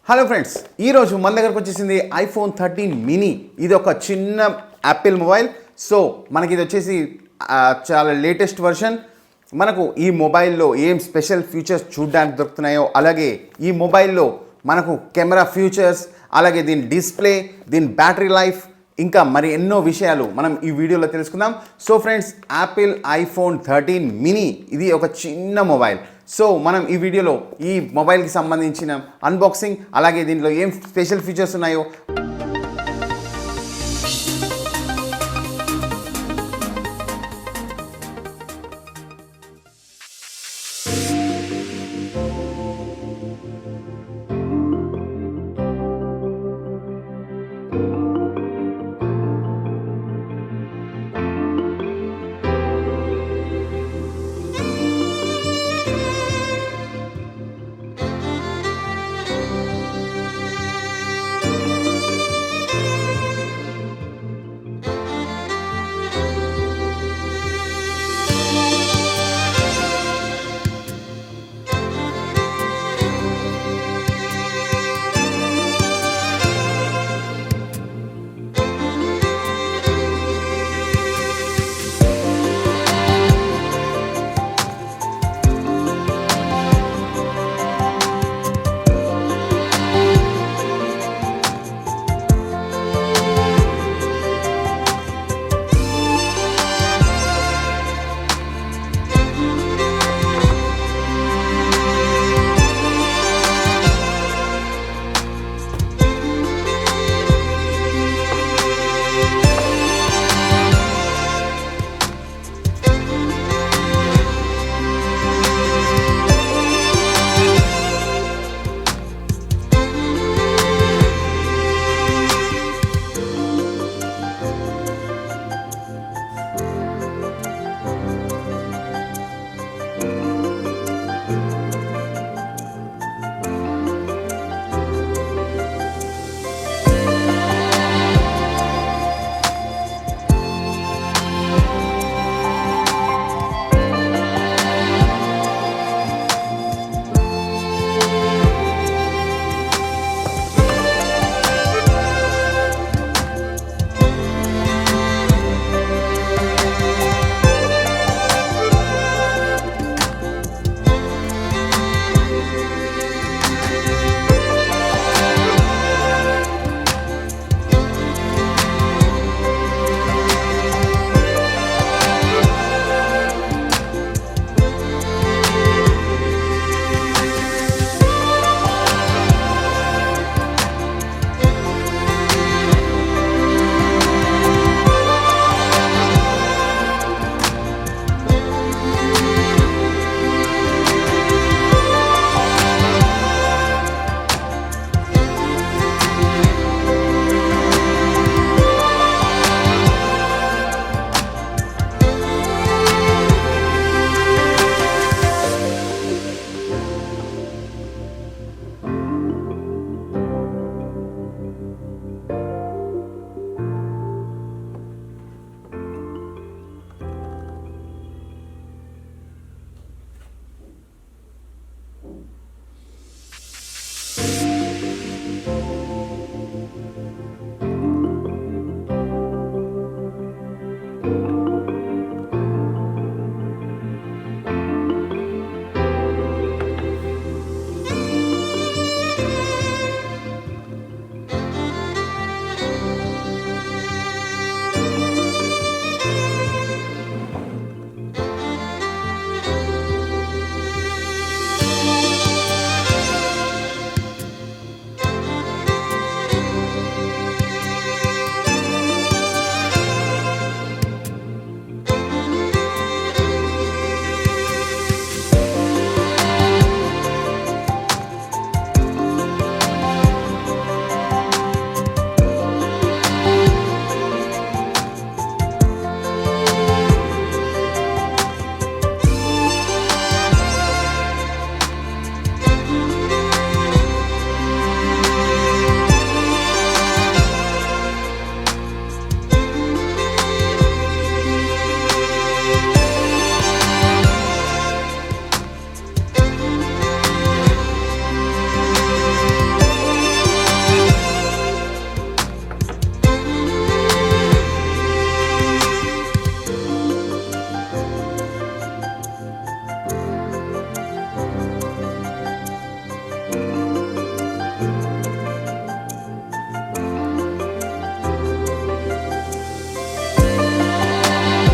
Hello friends, ఈరోజు మన దగ్గరకు వచ్చేసింది ఐఫోన్ 13 మినీ. ఇది ఒక చిన్న యాపిల్ మొబైల్. సో మనకి ఇది వచ్చేసి చాలా లేటెస్ట్ వర్షన్. మనకు ఈ మొబైల్లో ఏం స్పెషల్ ఫీచర్స్ చూడడానికి దొరుకుతున్నాయో, అలాగే ఈ మొబైల్లో మనకు కెమెరా ఫీచర్స్, అలాగే దీని డిస్ప్లే, దీని బ్యాటరీ లైఫ్, ఇంకా మరి ఎన్నో విషయాలు మనం ఈ వీడియోలో తెలుసుకుందాం. So friends, Apple iPhone 13 mini ఇది ఒక చిన్న మొబైల్. సో మనం ఈ వీడియోలో ఈ మొబైల్కి సంబంధించిన అన్బాక్సింగ్, అలాగే దీంట్లో ఏం స్పెషల్ ఫీచర్స్ ఉన్నాయో,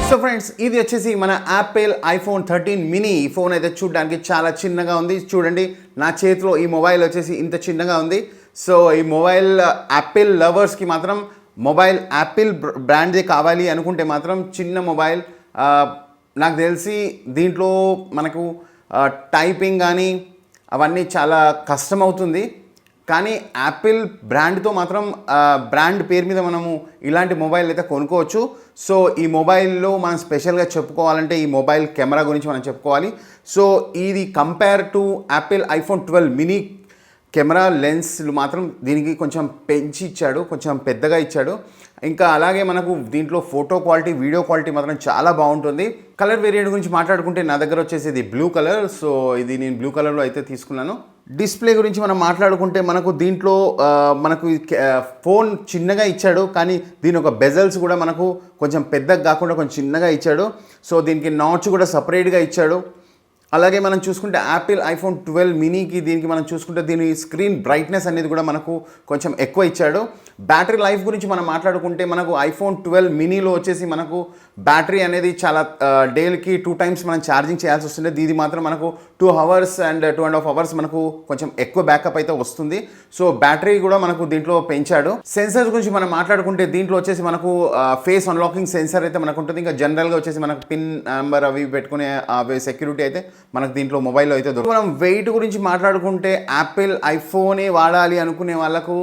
సో ఫ్రెండ్స్, ఇది వచ్చేసి మన యాపిల్ ఐఫోన్ 13 మినీ. ఈ ఫోన్ అయితే చూడడానికి చాలా చిన్నగా ఉంది. చూడండి, నా చేతిలో ఈ మొబైల్ వచ్చేసి ఇంత చిన్నగా ఉంది. సో ఈ మొబైల్ యాపిల్ లవర్స్కి మాత్రం మొబైల్ యాపిల్ బ్రాండ్దే కావాలి అనుకుంటే మాత్రం చిన్న మొబైల్. నాకు తెలిసి దీంట్లో మనకు టైపింగ్ కానీ అవన్నీ చాలా కష్టం అవుతుంది. కానీ యాపిల్ బ్రాండ్తో మాత్రం బ్రాండ్ పేరు మీద మనము ఇలాంటి మొబైల్ అయితే కొనుక్కోవచ్చు. సో ఈ మొబైల్లో మనం స్పెషల్గా చెప్పుకోవాలంటే ఈ మొబైల్ కెమెరా గురించి మనం చెప్పుకోవాలి. సో ఇది compare to Apple iPhone 12 mini camera లెన్స్లు మాత్రం దీనికి కొంచెం పెంచి ఇచ్చాడు, కొంచెం పెద్దగా ఇచ్చాడు. ఇంకా అలాగే మనకు దీంట్లో ఫోటో క్వాలిటీ, వీడియో క్వాలిటీ మాత్రం చాలా బాగుంటుంది. కలర్ వేరియంట్ గురించి మాట్లాడుకుంటే నా దగ్గర వచ్చేసి ఇది బ్లూ కలర్. సో ఇది నేను బ్లూ కలర్లో అయితే తీసుకున్నాను. డిస్ప్లే గురించి మనం మాట్లాడుకుంటే మనకు దీంట్లో మనకు ఫోన్ చిన్నగా ఇచ్చాడు, కానీ దీని ఒక బెజల్స్ కూడా మనకు కొంచెం పెద్దగా కాకుండా కొంచెం చిన్నగా ఇచ్చాడు. సో దీనికి నాచ్ కూడా సపరేట్గా ఇచ్చాడు. అలాగే మనం చూసుకుంటే యాపిల్ ఐఫోన్ 12 మినీకి దీనికి మనం చూసుకుంటే దీని స్క్రీన్ బ్రైట్నెస్ అనేది కూడా మనకు కొంచెం ఎక్కువ ఇచ్చాడు. బ్యాటరీ లైఫ్ గురించి మనం మాట్లాడుకుంటే మనకు ఐఫోన్ 12 మినీలో వచ్చేసి మనకు బ్యాటరీ అనేది చాలా డేకి 2 టైమ్స్ మనం ఛార్జింగ్ చేయాల్సి వస్తుంది. ఇది మాత్రం మనకు 2 అవర్స్ అండ్ 2.5 అవర్స్ మనకు కొంచెం ఎక్కువ బ్యాకప్ అయితే వస్తుంది. సో బ్యాటరీ కూడా మనకు దీంట్లో పెంచాడు. సెన్సర్స్ గురించి మనం మాట్లాడుకుంటే దీంట్లో వచ్చేసి మనకు ఫేస్ అన్లాకింగ్ సెన్సర్ అయితే మనకు ఉంటుంది. ఇంకా జనరల్గా వచ్చేసి మనకు పిన్ నెంబర్ అవి పెట్టుకునే అవి సెక్యూరిటీ అయితే మనకు దీంట్లో మొబైల్లో అయితే దొరుకుతుంది. మనం వెయిట్ గురించి మాట్లాడుకుంటే యాపిల్ ఐఫోనే వాడాలి అనుకునే వాళ్ళకు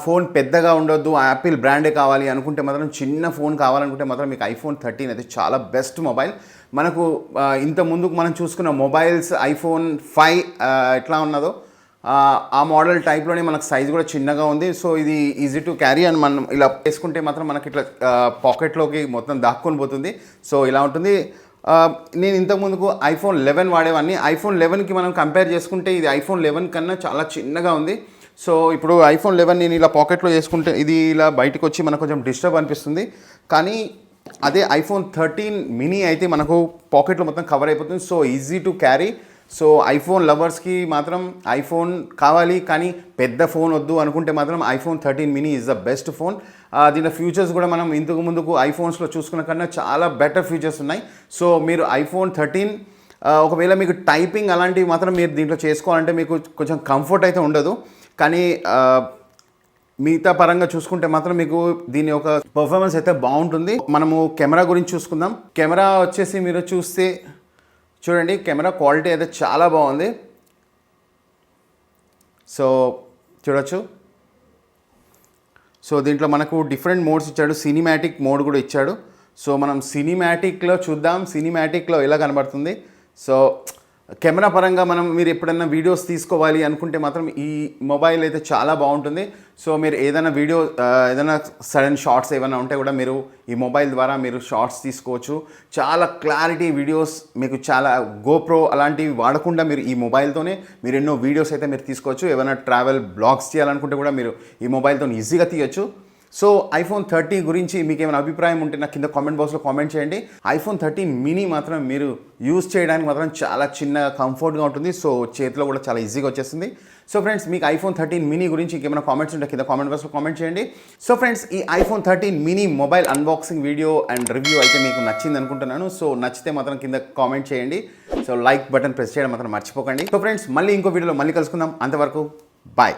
ఫోన్ పెద్దగా ఉండొద్దు, యాపిల్ బ్రాండే కావాలి అనుకుంటే మాత్రం, చిన్న ఫోన్ కావాలనుకుంటే మాత్రం మీకు ఐఫోన్ 13 అయితే చాలా బెస్ట్ మొబైల్. మనకు ఇంత ముందుకు మనం చూసుకున్న మొబైల్స్ ఐఫోన్ 5 ఎట్లా ఉన్నదో ఆ మోడల్ టైప్లోనే మనకు సైజ్ కూడా చిన్నగా ఉంది. సో ఇది ఈజీ టు క్యారీ అని మనం ఇలా వేసుకుంటే మాత్రం మనకి ఇట్లా పాకెట్లోకి మొత్తం దాక్కొని పోతుంది. సో ఇలా ఉంటుంది. నేను ఇంతకుముందుకు ఐఫోన్ 11 వాడేవాడిని. ఐఫోన్ 11కి మనం కంపేర్ చేసుకుంటే ఇది ఐఫోన్ 11 కన్నా చాలా చిన్నగా ఉంది. సో ఇప్పుడు ఐఫోన్ 11 నేను ఇలా పాకెట్లో చేసుకుంటే ఇది ఇలా బయటకు వచ్చి మనకు కొంచెం డిస్టర్బ్ అనిపిస్తుంది. కానీ అదే ఐఫోన్ 13 మినీ అయితే మనకు పాకెట్లో మొత్తం కవర్ అయిపోతుంది. So easy to carry. So iPhone లవర్స్కి మాత్రం ఐఫోన్ కావాలి, కానీ పెద్ద ఫోన్ వద్దు అనుకుంటే మాత్రం iPhone 13 mini is the best phone. దీని ఫ్యూచర్స్ కూడా మనం ఇంతకు ముందుకు ఐఫోన్స్లో చూసుకున్న కన్నా చాలా బెటర్ ఫ్యూచర్స్ ఉన్నాయి. సో మీరు ఐఫోన్ 13 ఒకవేళ మీకు టైపింగ్ అలాంటివి మాత్రం మీరు దీంట్లో చేసుకోవాలంటే మీకు కొంచెం కంఫర్ట్ అయితే ఉండదు. కానీ మిగతా పరంగా చూసుకుంటే మాత్రం మీకు దీని యొక్క పర్ఫార్మెన్స్ అయితే బాగుంటుంది. మనము కెమెరా గురించి చూసుకుందాం. కెమెరా వచ్చేసి మీరు చూస్తే చూడండి, కెమెరా క్వాలిటీ అయితే చాలా బాగుంది. సో చూడొచ్చు. సో దీంట్లో మనకు డిఫరెంట్ మోడ్స్ ఇచ్చాడు. సినిమాటిక్ మోడ్ కూడా ఇచ్చాడు. సో మనం సినిమాటిక్లో చూద్దాం, సినిమాటిక్లో ఎలా కనబడుతుంది. సో కెమెరా పరంగా మీరు ఎప్పుడైనా వీడియోస్ తీసుకోవాలి అనుకుంటే మాత్రం ఈ మొబైల్ అయితే చాలా బాగుంటుంది. సో మీరు ఏదైనా వీడియో ఏదైనా సడన్ షార్ట్స్ ఏమైనా ఉంటే కూడా మీరు ఈ మొబైల్ ద్వారా మీరు షార్ట్స్ తీసుకోవచ్చు. చాలా క్లారిటీ వీడియోస్ మీకు చాలా గోప్రో అలాంటివి వాడకుండా మీరు ఈ మొబైల్తోనే మీరు ఎన్నో వీడియోస్ అయితే మీరు తీసుకోవచ్చు. ఏమైనా ట్రావెల్ బ్లాగ్స్ చేయాలనుకుంటే కూడా మీరు ఈ మొబైల్తో ఈజీగా తీయచ్చు. సో ఐఫోన్ 13 గురించి మీకు ఏమైనా అభిప్రాయం ఉంటే నాకు కింద కామెంట్ బాక్స్లో కామెంట్ చేయండి. ఐఫోన్ 13 మినీ మాత్రం మీరు యూజ్ చేయడానికి మాత్రం చాలా చిన్నగా కంఫర్ట్గా ఉంటుంది. సో చేతిలో కూడా చాలా ఈజీగా వచ్చేస్తుంది. సో ఫ్రెండ్స్, మీకు ఐఫోన్ 13 మినీ గురించి ఇంకేమైనా కామెంట్స్ ఉంటే కింద కామెంట్ బాక్స్లో కామెంట్ చేయండి. సో ఫ్రెండ్స్, ఈ iPhone 13 mini mobile unboxing video and review అయితే మీకు నచ్చింది అనుకుంటున్నాను. సో నచ్చితే మాత్రం కింద కామెంట్ చేయండి. సో లైక్ బటన్ ప్రెస్ చేయడం మాత్రం మర్చిపోకండి. సో ఫ్రెండ్స్, మళ్ళీ ఇంకో వీడియోలో మళ్ళీ కలుసుకుందాం. అంతవరకు బాయ్.